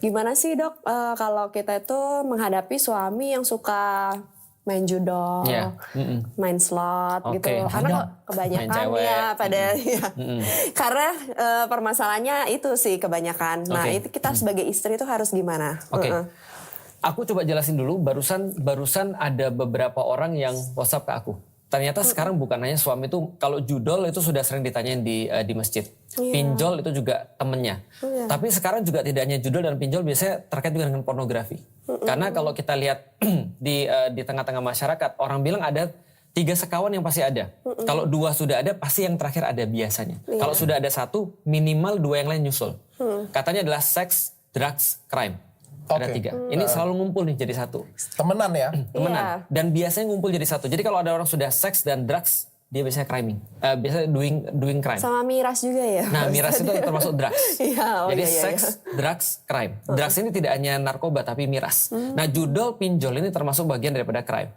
Gimana sih dok kalau kita itu menghadapi suami yang suka main judol, main slot gitu. Karena kok kebanyakan ya pada ya. Karena permasalahannya itu sih kebanyakan. Nah itu kita sebagai istri itu harus gimana? Aku coba jelasin dulu. Barusan ada beberapa orang yang WhatsApp ke aku. Ternyata sekarang bukan hanya suami itu, kalau judol itu sudah sering ditanyain di masjid. Pinjol itu juga temennya. Tapi sekarang juga tidak hanya judol dan pinjol, biasanya terkait juga dengan pornografi. Karena kalau kita lihat di tengah-tengah masyarakat, orang bilang ada 3 sekawan yang pasti ada. Kalau 2 sudah ada, pasti yang terakhir ada biasanya. Kalau sudah ada 1, minimal 2 yang lain nyusul. Katanya adalah sex, drugs, crime. Ada 3. Ini selalu ngumpul nih jadi 1. Temenan ya? Temenan. Dan biasanya ngumpul jadi 1. Jadi kalau ada orang sudah seks dan drugs, dia biasanya criming. Biasanya doing crime. Sama miras juga ya? Nah miras itu termasuk drugs. Jadi seks, drugs, crime. Drugs ini tidak hanya narkoba tapi miras. Nah judol, pinjol ini termasuk bagian daripada crime.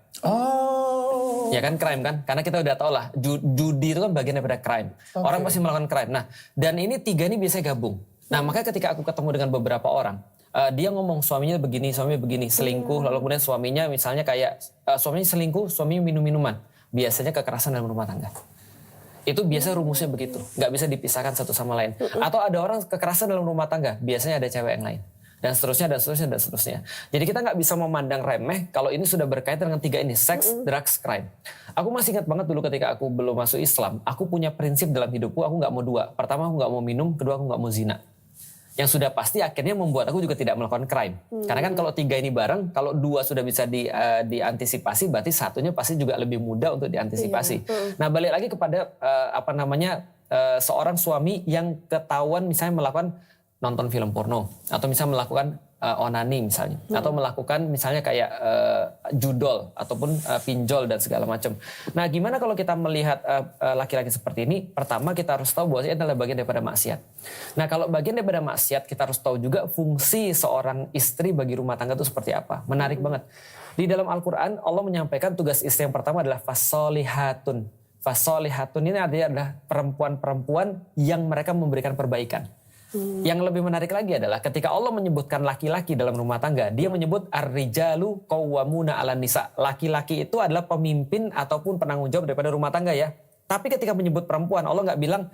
Ya kan crime kan? Karena kita udah tau lah, judi itu kan bagian daripada crime. Orang pasti melakukan crime. Nah dan ini 3 ini biasanya gabung. Nah makanya ketika aku ketemu dengan beberapa orang, dia ngomong suaminya begini, selingkuh, lalu kemudian suaminya misalnya kayak suaminya selingkuh, suaminya minum-minuman. Biasanya kekerasan dalam rumah tangga. Itu biasa rumusnya begitu, nggak bisa dipisahkan satu sama lain. Atau ada orang kekerasan dalam rumah tangga, biasanya ada cewek yang lain. Dan seterusnya, dan seterusnya, dan seterusnya. Jadi kita nggak bisa memandang remeh kalau ini sudah berkaitan dengan 3 ini, seks, drugs, crime. Aku masih ingat banget dulu ketika aku belum masuk Islam, aku punya prinsip dalam hidupku, aku nggak mau 2. Pertama aku nggak mau minum, kedua aku nggak mau zina. Yang sudah pasti akhirnya membuat aku juga tidak melakukan crime. Karena kan kalau 3 ini bareng, kalau 2 sudah bisa diantisipasi, berarti 1-nya pasti juga lebih mudah untuk diantisipasi. Nah balik lagi kepada seorang suami yang ketahuan misalnya melakukan nonton film porno, atau misalnya melakukan onani misalnya, atau melakukan misalnya kayak judol ataupun pinjol dan segala macam. Nah, gimana kalau kita melihat laki-laki seperti ini? Pertama kita harus tahu bahwa itu adalah bagian daripada maksiat. Nah, kalau bagian daripada maksiat, kita harus tahu juga fungsi seorang istri bagi rumah tangga itu seperti apa. Menarik banget. Di dalam Al-Qur'an Allah menyampaikan tugas istri yang pertama adalah fasolihatun. Fasolihatun ini artinya adalah perempuan-perempuan yang mereka memberikan perbaikan. Yang lebih menarik lagi adalah ketika Allah menyebutkan laki-laki dalam rumah tangga, dia menyebut ar-rijalu qawwamuna 'alan nisa. Laki-laki itu adalah pemimpin ataupun penanggung jawab daripada rumah tangga ya. Tapi ketika menyebut perempuan, Allah nggak bilang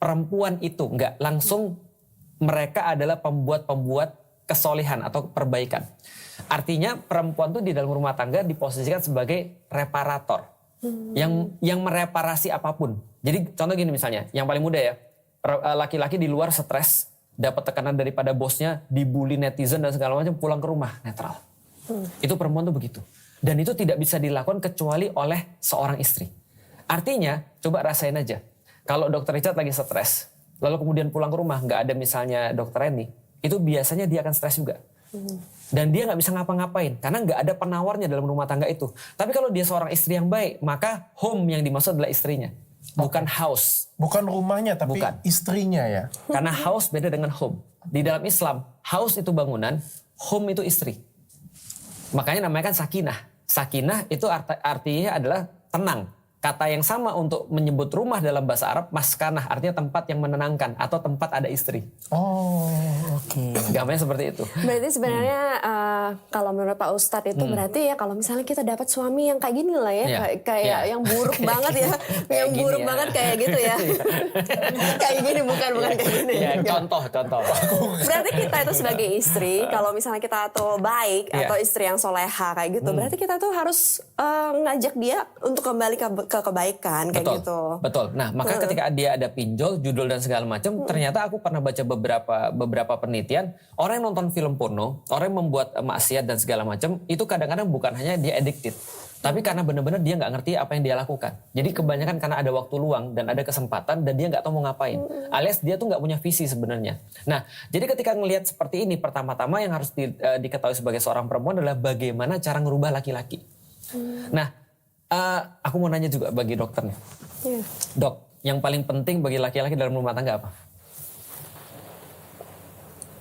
perempuan itu, nggak. Langsung mereka adalah pembuat kesolehan atau perbaikan. Artinya perempuan itu di dalam rumah tangga diposisikan sebagai reparator. Yang mereparasi apapun. Jadi contoh gini misalnya, yang paling mudah ya. Laki-laki di luar stres, dapat tekanan daripada bosnya, dibully netizen dan segala macam, pulang ke rumah netral. Itu perempuan tuh begitu. Dan itu tidak bisa dilakukan kecuali oleh seorang istri. Artinya, coba rasain aja. Kalau dokter Richard lagi stres, lalu kemudian pulang ke rumah, nggak ada misalnya dokter Eni, itu biasanya dia akan stres juga. Dan dia nggak bisa ngapa-ngapain, karena nggak ada penawarnya dalam rumah tangga itu. Tapi kalau dia seorang istri yang baik, maka home yang dimaksud adalah istrinya. Bukan house. Bukan rumahnya tapi istrinya ya. Karena house beda dengan home. Di dalam Islam, house itu bangunan, home itu istri. Makanya namanya kan sakinah. Sakinah itu artinya adalah tenang. Kata yang sama untuk menyebut rumah dalam bahasa Arab, maskanah, artinya tempat yang menenangkan atau tempat ada istri. Gampangnya seperti itu. Berarti sebenarnya kalau menurut Pak Ustadz itu berarti ya kalau misalnya kita dapat suami yang kayak gini lah ya, kayak yang buruk banget ya, yang buruk banget kayak gitu ya. Kayak gini bukan kayak gini. Ya, contoh. Berarti kita itu sebagai istri, kalau misalnya kita tuh baik atau istri yang soleha kayak gitu, berarti kita tuh harus ngajak dia untuk kembali ke kebaikan kayak gitu. Betul. Nah, maka ketika dia ada pinjol, judul dan segala macam, ternyata aku pernah baca beberapa penelitian, orang yang nonton film porno, orang yang membuat maksiat dan segala macam, itu kadang-kadang bukan hanya dia addicted, tapi karena benar-benar dia nggak ngerti apa yang dia lakukan. Jadi kebanyakan karena ada waktu luang dan ada kesempatan dan dia nggak tahu mau ngapain. Alias dia tuh nggak punya visi sebenarnya. Nah, jadi ketika ngelihat seperti ini, pertama-tama yang harus diketahui sebagai seorang perempuan adalah bagaimana cara ngerubah laki-laki. Nah, aku mau nanya juga bagi dokternya. Dok, yang paling penting bagi laki-laki dalam rumah tangga apa?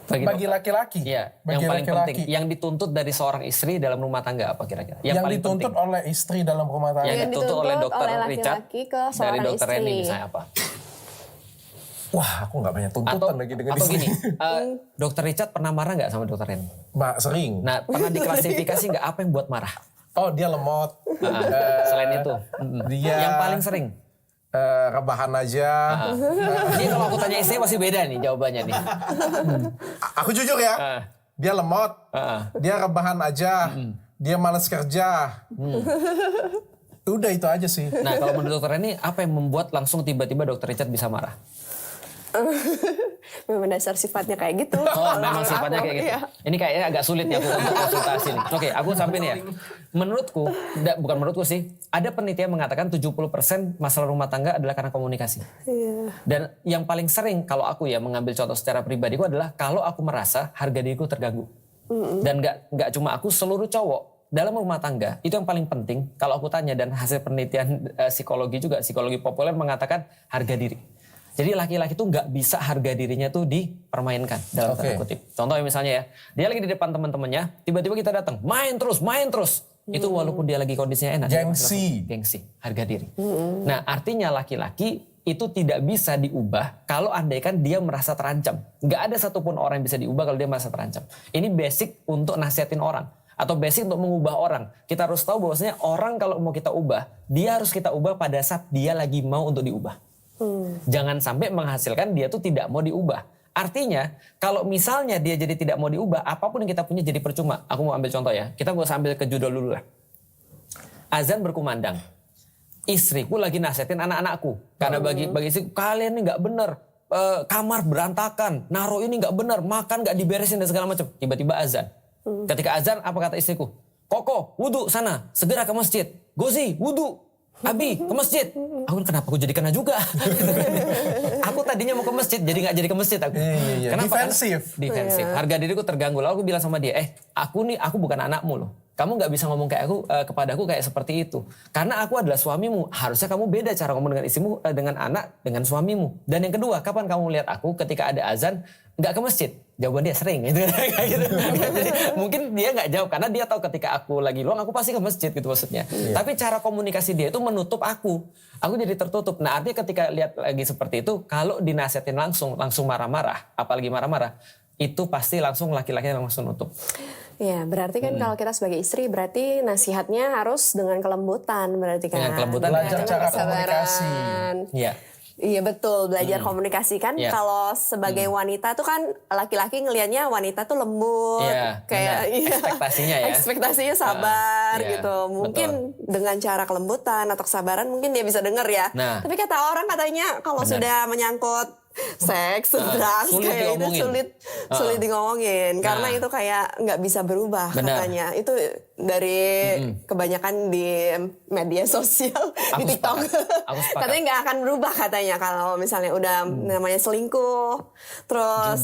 Bagi laki-laki? Iya, yang paling penting. Yang dituntut dari seorang istri dalam rumah tangga apa kira-kira? Yang paling dituntut penting oleh istri dalam rumah tangga? Yang dituntut oleh dokter Richard, ke dari dokter istri. Reni misalnya apa? Wah, aku nggak banyak tuntutan lagi dengan atau istri. gini, Dokter Richard pernah marah nggak sama Dokter Reni? Sering. Nah, pernah diklasifikasi nggak apa yang buat marah? Oh, dia lemot. Selain itu, Dia yang paling sering? Rebahan aja. Ini kalau aku tanya istri masih beda nih jawabannya nih. Aku jujur ya, dia lemot, dia rebahan aja, dia malas kerja. Udah itu aja sih. Nah, kalau menurut dokter Reni, apa yang membuat langsung tiba-tiba Dokter Richard bisa marah? Memang dasar sifatnya kayak gitu. Oh, memang sifatnya kayak gitu. Iya. Ini kayaknya agak sulit ya aku untuk konsultasi nih. Oke, aku sampai nih ya. Menurutku, bukan menurutku sih, ada penelitian mengatakan 70% masalah rumah tangga adalah karena komunikasi. Iya. Dan yang paling sering kalau aku ya mengambil contoh secara pribadiku adalah kalau aku merasa harga diriku terganggu. Dan nggak cuma aku, seluruh cowok dalam rumah tangga itu yang paling penting. Kalau aku tanya dan hasil penelitian psikologi juga, psikologi populer mengatakan harga diri. Jadi laki-laki tuh nggak bisa harga dirinya tuh dipermainkan dalam tanda kutip. Contohnya misalnya ya, dia lagi di depan teman-temannya, tiba-tiba kita datang, main terus. Itu walaupun dia lagi kondisinya enak. Gengsi, harga diri. Nah, artinya laki-laki itu tidak bisa diubah kalau andaikan dia merasa terancam. Nggak ada satupun orang yang bisa diubah kalau dia merasa terancam. Ini basic untuk nasihatin orang. Atau basic untuk mengubah orang. Kita harus tahu bahwasanya orang kalau mau kita ubah, dia harus kita ubah pada saat dia lagi mau untuk diubah. Jangan sampai menghasilkan dia tuh tidak mau diubah. Artinya, kalau misalnya dia jadi tidak mau diubah, apapun yang kita punya jadi percuma. Aku mau ambil contoh ya. Kita mau sambil ke judul dulu lah. Azan berkumandang. Istriku lagi nasihatin anak-anakku. Karena bagi istriku, kalian ini nggak benar. Kamar berantakan. Naruh ini nggak benar. Makan nggak diberesin dan segala macam. Tiba-tiba azan. Ketika azan, apa kata istriku? Koko, wudhu sana, segera ke masjid. Gozi, wudhu. Abi, ke masjid. Aku kenapa aku jadi kena juga? Aku tadinya mau ke masjid, jadi nggak jadi ke masjid aku. Iya. Kenapa? Defensif. Defensif. Harga diriku terganggu. Lalu aku bilang sama dia, aku bukan anakmu loh. Kamu nggak bisa ngomong kayak aku kepadaku kayak seperti itu. Karena aku adalah suamimu. Harusnya kamu beda cara ngomong dengan istrimu, dengan anak, dengan suamimu. Dan yang kedua, kapan kamu lihat aku ketika ada azan nggak ke masjid? Jawaban dia sering gitu. Gitu. Jadi mungkin dia nggak jawab karena dia tahu ketika aku lagi luang aku pasti ke masjid gitu maksudnya. Tapi cara komunikasi dia itu menutup aku. Aku jadi tertutup. Nah, artinya ketika lihat lagi seperti itu, kalau dinasihatin langsung marah-marah, apalagi marah-marah, itu pasti langsung laki-laki yang langsung nutup. Ya, berarti kan kalau kita sebagai istri berarti nasihatnya harus dengan kelembutan berarti kan. Dengan kelembutan, belajar cara komunikasi. Iya. Iya betul, belajar komunikasi kan. Kalau sebagai wanita tuh kan laki-laki ngelihatnya wanita tuh lembut, kayak ekspektasinya ya. Ekspektasinya sabar gitu. Mungkin dengan cara kelembutan atau kesabaran mungkin dia bisa denger ya. Tapi kata orang katanya kalau sudah menyangkut seks, drugs kayak itu sulit di-ngomongin karena itu kayak nggak bisa berubah katanya. Itu dari kebanyakan di media sosial di TikTok. Katanya nggak akan berubah katanya kalau misalnya udah namanya selingkuh, terus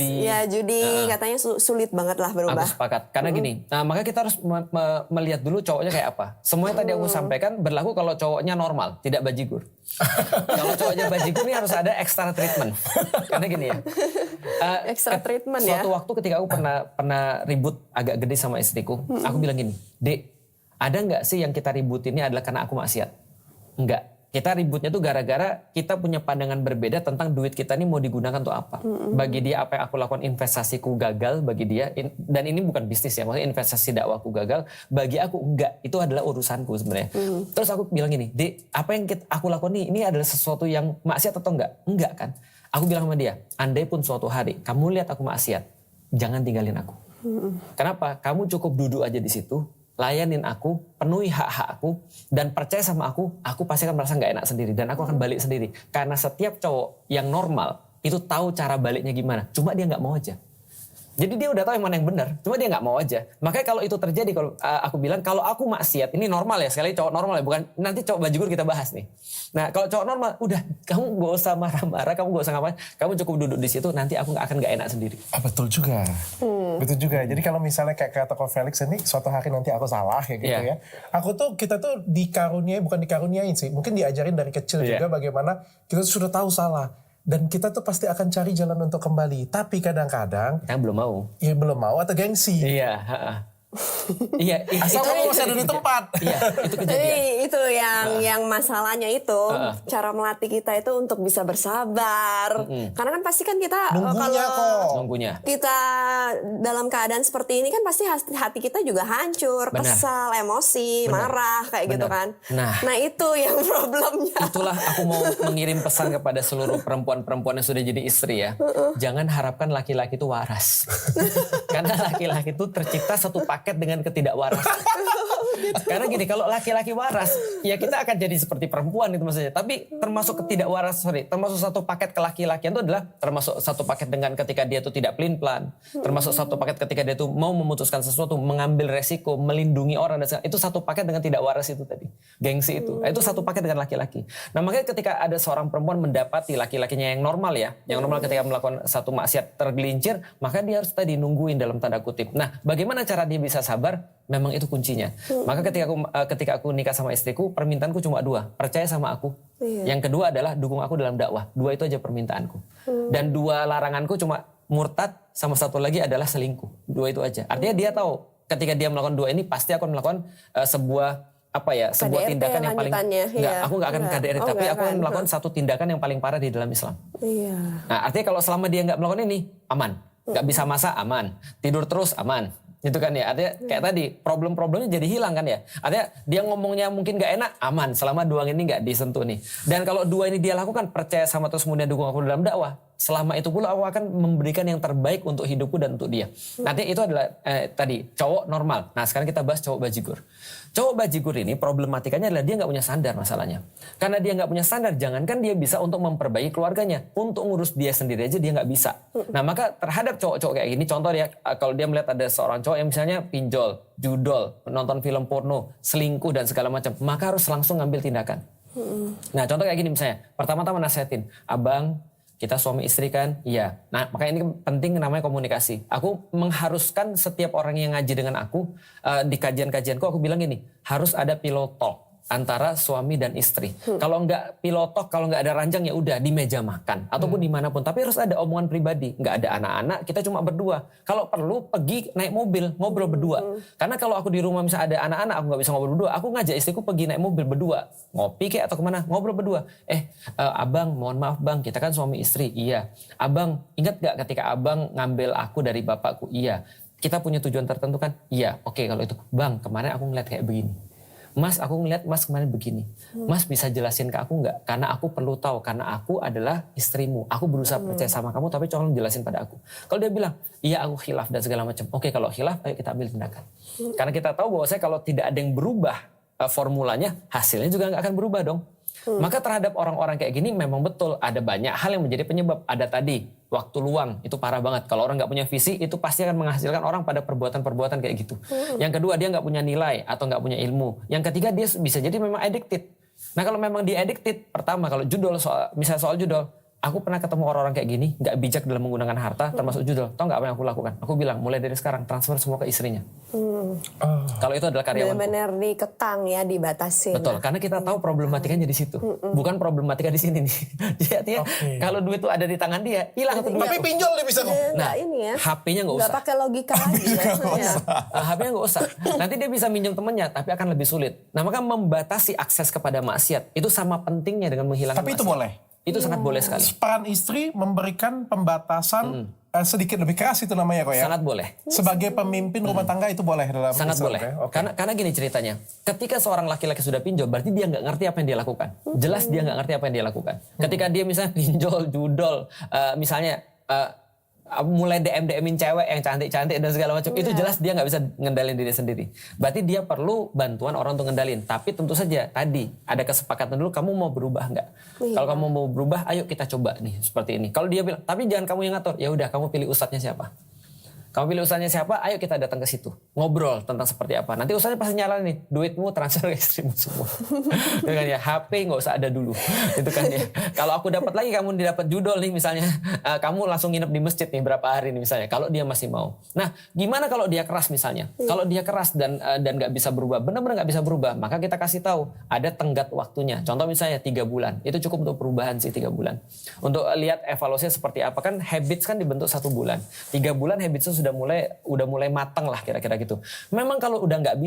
judi katanya sulit banget lah berubah. Aku sepakat karena gini. Nah, maka kita harus melihat dulu cowoknya kayak apa. Semuanya tadi aku sampaikan berlaku kalau cowoknya normal, tidak bajigur. Kalau cowoknya bajigur ini harus ada extra treatment. Karena gini ya. Extra treatment ya. Suatu waktu ketika aku pernah ribut agak gede sama istriku, aku bilang gini, "Dek, ada nggak sih yang kita ribut ini adalah karena aku maksiat?" Enggak. Kita ributnya tuh gara-gara kita punya pandangan berbeda tentang duit kita ini mau digunakan untuk apa. Bagi dia apa yang aku lakukan investasiku gagal bagi dia. Dan ini bukan bisnis ya, maksudnya investasi dakwaku gagal. Bagi aku enggak, itu adalah urusanku sebenarnya. Terus aku bilang gini, Dek, apa yang aku lakukan ini adalah sesuatu yang maksiat atau enggak? Enggak kan? Aku bilang sama dia, andai pun suatu hari kamu lihat aku maksiat, jangan tinggalin aku. Kenapa? Kamu cukup duduk aja di situ, layanin aku, penuhi hak-hak aku, dan percaya sama aku pasti akan merasa nggak enak sendiri, dan aku akan balik sendiri. Karena setiap cowok yang normal, itu tahu cara baliknya gimana, cuma dia nggak mau aja. Jadi dia udah tahu yang mana yang benar, cuma dia nggak mau aja. Makanya kalau itu terjadi, kalau aku bilang, kalau aku maksiat, ini normal ya, sekali cowok normal ya, bukan nanti cowok bajigur kita bahas nih. Nah kalau cowok normal, udah kamu gak usah marah-marah, kamu gak usah ngapain, kamu cukup duduk di situ, nanti aku akan gak enak sendiri. Betul juga, betul juga. Jadi kalau misalnya kayak kata Ko Felix ini, suatu hari nanti aku salah ya gitu ya. Kita tuh dikaruniai, bukan dikaruniain sih, mungkin diajarin dari kecil juga bagaimana kita sudah tahu salah. Dan kita tuh pasti akan cari jalan untuk kembali. Tapi kadang-kadang kita belum mau. Ya belum mau atau gengsi. Iya. Iya, asal kamu masih ada di tempat. Iya, itu kejadian. Jadi itu yang masalahnya itu cara melatih kita itu untuk bisa bersabar. Karena kan pasti kan kita Nunggunya. kita dalam keadaan seperti ini kan pasti hati kita juga hancur, kesal, emosi, marah kayak gitu kan. Nah itu yang problemnya. Itulah aku mau mengirim pesan kepada seluruh perempuan-perempuan yang sudah jadi istri ya. Jangan harapkan laki-laki itu waras. Karena laki-laki itu tercipta satu paket dengan ketidakwarasan. Karena gini, kalau laki-laki waras, ya kita akan jadi seperti perempuan itu maksudnya. Tapi termasuk termasuk satu paket kelaki-lakian itu adalah termasuk satu paket dengan ketika dia itu tidak pelin-pelan. Termasuk satu paket ketika dia itu mau memutuskan sesuatu, mengambil resiko, melindungi orang. Itu satu paket dengan tidak waras itu tadi. Gengsi itu. Itu satu paket dengan laki-laki. Nah makanya ketika ada seorang perempuan mendapati laki-lakinya yang normal ya. Yang normal ketika melakukan satu maksiat tergelincir, maka dia harus tadi nungguin dalam tanda kutip. Nah bagaimana cara dia bisa sabar? Memang itu kuncinya. Maka ketika aku nikah sama istriku, permintaanku cuma 2. Percaya sama aku. Yang kedua adalah dukung aku dalam dakwah. 2 itu aja permintaanku. Dan 2 laranganku cuma murtad, sama satu lagi adalah selingkuh. 2 itu aja. Artinya dia tahu ketika dia melakukan 2 ini pasti aku melakukan sebuah KDRT tindakan yang paling aku nggak akan KDRT, tapi aku akan melakukan satu tindakan yang paling parah di dalam Islam. Nah artinya kalau selama dia nggak melakukan ini aman, nggak bisa masak aman, tidur terus aman. Itu kan ya, artinya kayak tadi problem-problemnya jadi hilang kan ya. Artinya dia ngomongnya mungkin gak enak, aman selama 2 ini gak disentuh nih. Dan kalau 2 ini dia lakukan, percaya sama terus kemudian dukung aku dalam dakwah, selama itu pula aku akan memberikan yang terbaik untuk hidupku dan untuk dia. Nanti itu adalah tadi cowok normal. Nah sekarang kita bahas cowok bajigur. Cowok bajigur ini problematikanya adalah dia nggak punya standar masalahnya. Karena dia nggak punya standar, jangankan dia bisa untuk memperbaiki keluarganya, untuk ngurus dia sendiri aja dia nggak bisa. Nah maka terhadap cowok-cowok kayak gini, contoh ya, kalau dia melihat ada seorang cowok yang misalnya pinjol, judol, nonton film porno, selingkuh dan segala macam, maka harus langsung ngambil tindakan. Nah contoh kayak gini misalnya, pertama-tama nasihatin, abang, kita suami istri kan? Iya. Nah makanya ini penting namanya komunikasi. Aku mengharuskan setiap orang yang ngaji dengan aku, di kajian-kajianku aku bilang gini, harus ada pillow talk antara suami dan istri. Kalau nggak pillow talk, kalau nggak ada ranjang ya udah di meja makan ataupun dimanapun. Tapi harus ada omongan pribadi. Nggak ada anak-anak, kita cuma berdua. Kalau perlu pergi naik mobil, ngobrol berdua. Karena kalau aku di rumah misalnya ada anak-anak, aku nggak bisa ngobrol berdua. Aku ngajak istriku pergi naik mobil berdua, ngopi kayak atau kemana, ngobrol berdua. Abang, mohon maaf bang, kita kan suami istri. Iya. Abang, ingat nggak ketika abang ngambil aku dari bapakku? Iya. Kita punya tujuan tertentu kan? Iya. Oke kalau itu, bang kemarin aku ngeliat kayak begini. Mas, aku ngeliat Mas kemarin begini. Mas bisa jelasin ke aku nggak? Karena aku perlu tahu, karena aku adalah istrimu. Aku berusaha percaya sama kamu, tapi tolong jelasin pada aku. Kalau dia bilang, iya aku khilaf dan segala macam. Oke, kalau khilaf, ayo kita ambil tindakan. Karena kita tahu bahwa kalau tidak ada yang berubah formulanya, hasilnya juga nggak akan berubah dong. Maka terhadap orang-orang kayak gini memang betul ada banyak hal yang menjadi penyebab. Ada tadi waktu luang, itu parah banget. Kalau orang nggak punya visi, itu pasti akan menghasilkan orang pada perbuatan-perbuatan kayak gitu. Yang kedua, dia nggak punya nilai atau nggak punya ilmu. Yang ketiga, dia bisa jadi memang addicted. Nah kalau memang dia addicted, pertama kalau judul misalnya soal judul, aku pernah ketemu orang-orang kayak gini, nggak bijak dalam menggunakan harta, termasuk judul. Tahu nggak apa yang aku lakukan? Aku bilang, mulai dari sekarang transfer semua ke istrinya. Kalau itu adalah karyawanku. Benar-benar dikekang ya, dibatasin. Betul, karena kita tahu problematikanya di situ, bukan problematika di sini nih. Jadi artinya kalau duit itu ada di tangan dia, hilang tuh duit. Tapi pinjol dia bisa kok. Nah, ini ya. HP-nya nggak usah. Nggak pakai logika lagi ya. HP-nya nggak usah. Nanti dia bisa minjem temennya, tapi akan lebih sulit. Nah maka membatasi akses kepada maksiat itu sama pentingnya dengan menghilangkan. Tapi itu maksiat. boleh. Itu sangat boleh sekali. Peran istri memberikan pembatasan sedikit lebih keras itu namanya kok ya. Sangat boleh. Sebagai pemimpin rumah tangga itu boleh dalam sangat Islam, boleh. Okay. Karena gini ceritanya. Ketika seorang laki-laki sudah pinjol, berarti dia nggak ngerti apa yang dia lakukan. Jelas dia nggak ngerti apa yang dia lakukan. Ketika dia misalnya pinjol, judol, misalnya mulai DM-in cewek yang cantik-cantik dan segala macam, itu jelas dia nggak bisa ngendalin diri sendiri. Berarti dia perlu bantuan orang untuk ngendalin. Tapi tentu saja tadi ada kesepakatan dulu, kamu mau berubah nggak? Kalau kamu mau berubah, ayo kita coba nih seperti ini. Kalau dia bilang, tapi jangan kamu yang ngatur, ya udah kamu pilih ustadznya siapa? Kamu pilih ustadznya siapa? Ayo kita datang ke situ. Ngobrol tentang seperti apa. Nanti ustadznya pasti nyalain nih. Duitmu transfer ke istrimu semua. Itu kan ya. HP nggak usah ada dulu. Itu kan ya. Kalau aku dapat lagi, kamu didapat judol nih misalnya. Kamu langsung nginep di masjid nih berapa hari nih misalnya. Kalau dia masih mau. Nah gimana kalau dia keras misalnya? Kalau dia keras dan nggak bisa berubah. Benar-benar nggak bisa berubah. Maka kita kasih tahu. Ada tenggat waktunya. Contoh misalnya 3 bulan. Itu cukup untuk perubahan sih 3 bulan. Untuk lihat evaluasinya seperti apa. Kan habits kan dibentuk 1 bulan. 3 bulan habitsnya sudah mulai matang lah kira-kira gitu. Memang kalau udah nggak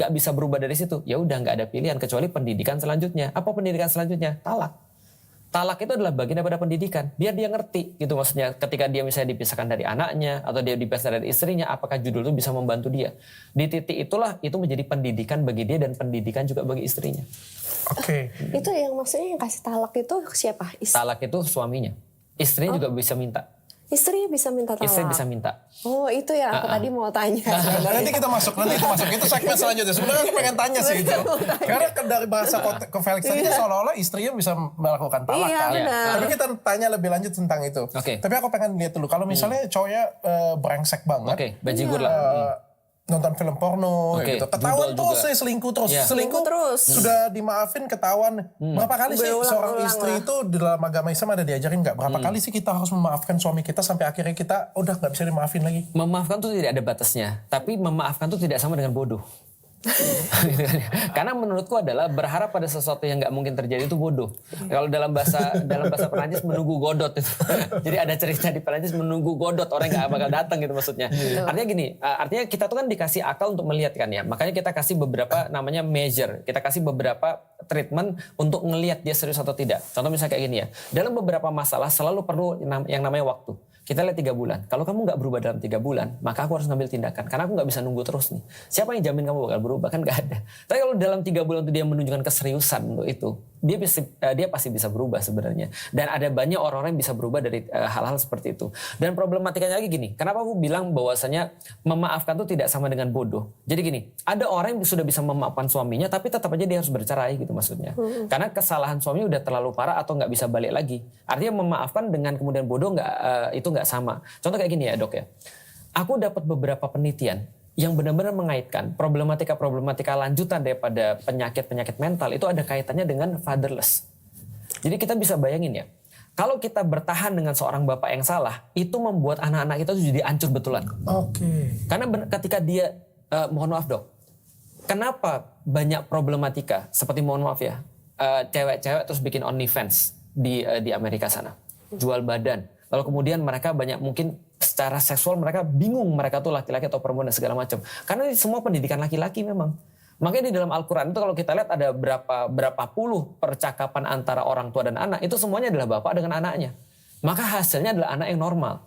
bisa berubah dari situ, ya udah nggak ada pilihan kecuali pendidikan selanjutnya. Apa pendidikan selanjutnya? Talak itu adalah bagian daripada pendidikan. Biar dia ngerti gitu maksudnya. Ketika dia misalnya dipisahkan dari anaknya atau dia dipisahkan dari istrinya, apakah judul itu bisa membantu dia? Di titik itulah itu menjadi pendidikan bagi dia dan pendidikan juga bagi istrinya. Oke. Itu yang maksudnya yang kasih talak itu siapa? Talak itu suaminya. Istrinya juga bisa minta. Istrinya bisa minta talak. Istri bisa minta. Oh itu ya aku tadi mau tanya. Nanti kita masuk. Itu segmen selanjutnya. Sebenarnya aku pengen tanya sih itu. Karena dari bahasa ke Felix tadi seolah-olah istrinya bisa melakukan talak. Iya, benar. Tapi kita tanya lebih lanjut tentang itu. Tapi aku pengen lihat dulu. Kalau misalnya cowoknya brengsek banget. Oke, bajigur lah. Nonton film porno gitu. Ketahuan terus selingkuh terus. Selingkuh terus. Sudah dimaafin ketahuan. Berapa kali sih seorang istri itu di dalam agama Islam ada diajarin nggak? Berapa kali sih kita harus memaafkan suami kita sampai akhirnya kita udah nggak bisa dimaafin lagi? Memaafkan tuh tidak ada batasnya. Tapi memaafkan tuh tidak sama dengan bodoh. Karena menurutku adalah berharap pada sesuatu yang nggak mungkin terjadi itu bodoh. Kalau dalam bahasa Perancis menunggu godot itu. Jadi ada cerita di Perancis menunggu godot, orang nggak bakal datang gitu maksudnya. Artinya gini, artinya kita tuh kan dikasih akal untuk melihat kan ya. Makanya kita kasih beberapa namanya measure, kita kasih beberapa treatment untuk ngelihat dia serius atau tidak. Contoh misalnya kayak gini ya, dalam beberapa masalah selalu perlu yang namanya waktu. Kita lihat 3 bulan. Kalau kamu nggak berubah dalam 3 bulan, maka aku harus ngambil tindakan. Karena aku nggak bisa nunggu terus nih. Siapa yang jamin kamu bakal berubah? Kan nggak ada. Tapi kalau dalam 3 bulan itu dia menunjukkan keseriusan untuk itu, dia pasti bisa berubah sebenarnya. Dan ada banyak orang-orang yang bisa berubah dari hal-hal seperti itu. Dan problematikanya lagi gini. Kenapa aku bilang bahwasanya memaafkan itu tidak sama dengan bodoh? Jadi gini, ada orang yang sudah bisa memaafkan suaminya, tapi tetap aja dia harus bercerai gitu maksudnya. Karena kesalahan suami udah terlalu parah atau nggak bisa balik lagi. Artinya memaafkan dengan kemudian bodoh itu nggak sama. Contoh kayak gini ya dok ya. Aku dapat beberapa penelitian yang benar-benar mengaitkan problematika lanjutan daripada penyakit mental itu ada kaitannya dengan fatherless. Jadi kita bisa bayangin ya. Kalau kita bertahan dengan seorang bapak yang salah, itu membuat anak-anak kita jadi hancur betulan. Karena ketika dia, mohon maaf dok, kenapa banyak problematika seperti mohon maaf ya, cewek-cewek terus bikin OnlyFans di Amerika sana, jual badan. Lalu kemudian mereka banyak mungkin secara seksual mereka bingung mereka tuh laki-laki atau perempuan dan segala macam. Karena ini semua pendidikan laki-laki memang. Makanya di dalam Al-Quran itu kalau kita lihat ada berapa puluh percakapan antara orang tua dan anak. Itu semuanya adalah bapak dengan anaknya. Maka hasilnya adalah anak yang normal.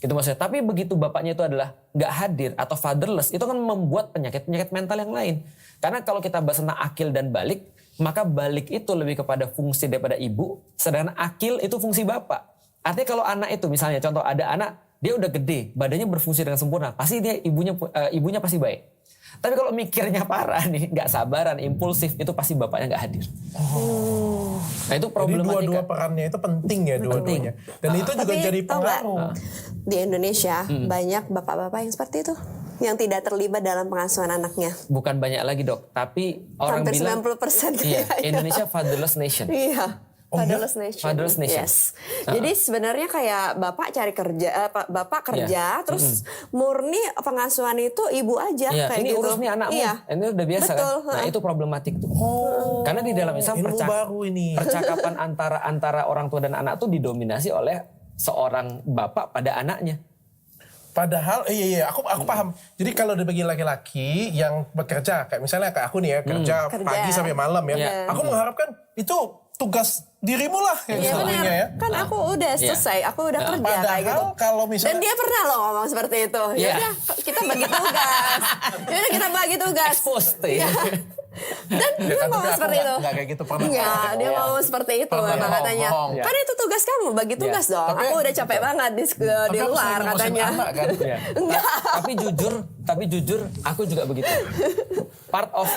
Gitu maksudnya. Tapi begitu bapaknya itu adalah nggak hadir atau fatherless, itu kan membuat penyakit mental yang lain. Karena kalau kita bahas tentang akil dan balik, maka balik itu lebih kepada fungsi daripada ibu, sedangkan akil itu fungsi bapak. Artinya kalau anak itu misalnya contoh ada anak dia udah gede, badannya berfungsi dengan sempurna, pasti dia ibunya pasti baik. Tapi kalau mikirnya parah nih, nggak sabaran, impulsif, itu pasti bapaknya nggak hadir. Nah itu problematika. Jadi dua-dua perannya itu penting ya dua-duanya. Dan itu juga jadi pengaruh. Di Indonesia banyak bapak-bapak yang seperti itu. Yang tidak terlibat dalam pengasuhan anaknya. Bukan banyak lagi dok, tapi orang hampir bilang 90% iya, Indonesia fatherless nation. Iya. Fatherless nation. Fatherless nation. Yes. Jadi sebenarnya kayak bapak cari kerja, bapak kerja, terus murni pengasuhan itu ibu aja ya, kayak ini gitu. urus nih anakmu. Ini udah biasa. Betul, kan. Nah itu problematik tuh. Karena di dalam Islam percakapan antara orang tua dan anak tuh didominasi oleh seorang bapak pada anaknya. Padahal aku paham. Jadi kalau dibagi laki-laki yang bekerja kayak misalnya kayak aku nih ya kerja pagi sampai malam ya. Aku mengharapkan itu tugas dirimu lah yang sebenarnya ya. Kan aku udah selesai, aku udah kerja kayak gitu. Kalau misalnya dan dia pernah loh ngomong seperti itu. Ya udah kita bagi tugas. Expose. Dan dia ngomong seperti itu. Enggak kayak gitu pernah. Enggak, dia ngomong seperti itu katanya. Kan itu tugas kamu, bagi tugas dong. Aku udah capek banget di luar katanya. Enggak. Tapi jujur aku juga begitu. Part of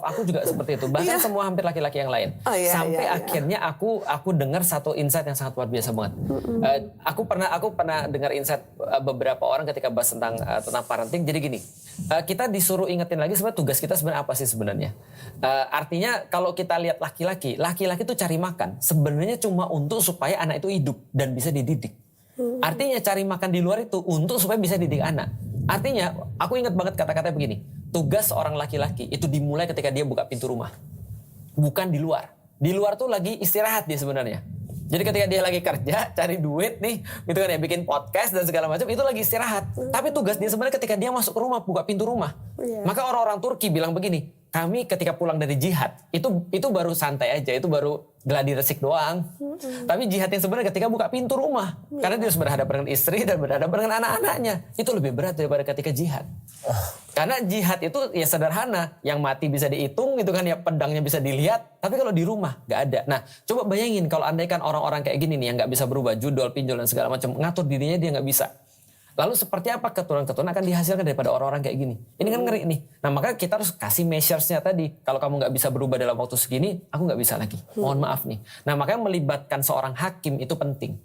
aku juga seperti itu. Bahkan semua hampir laki-laki yang lain. Sampai akhirnya aku dengar satu insight yang sangat luar biasa banget. Aku pernah dengar insight beberapa orang ketika bahas tentang parenting. Jadi gini, kita disuruh ingetin lagi sebenarnya tugas kita sebenarnya apa sih sebenarnya. Artinya kalau kita lihat laki-laki itu cari makan sebenarnya cuma untuk supaya anak itu hidup dan bisa dididik. Artinya cari makan di luar itu untuk supaya bisa didik anak. Artinya aku ingat banget kata-katanya begini, tugas seorang laki-laki itu dimulai ketika dia buka pintu rumah, bukan di luar. Di luar tuh lagi istirahat dia sebenarnya. Jadi ketika dia lagi kerja, cari duit nih, gitu kan ya, bikin podcast dan segala macam, itu lagi istirahat. Tapi tugas dia sebenarnya ketika dia masuk ke rumah, buka pintu rumah. Maka orang-orang Turki bilang begini, kami ketika pulang dari jihad, itu baru santai aja, itu baru gladi resik doang. Tapi jihad yang sebenarnya ketika buka pintu rumah. Karena dia harus berhadapan dengan istri dan berhadapan dengan anak-anaknya. Itu lebih berat daripada ketika jihad. Karena jihad itu ya sederhana, yang mati bisa dihitung gitu kan ya, pedangnya bisa dilihat, tapi kalau di rumah nggak ada. Nah, coba bayangin kalau andaikan orang-orang kayak gini nih yang nggak bisa berubah, judol, pinjol dan segala macam, ngatur dirinya dia nggak bisa. Lalu seperti apa keturunan-keturunan akan dihasilkan daripada orang-orang kayak gini? Ini kan ngeri nih. Nah, maka kita harus kasih measures-nya tadi. Kalau kamu nggak bisa berubah dalam waktu segini, aku nggak bisa lagi. Mohon maaf nih. Nah, makanya melibatkan seorang hakim itu penting.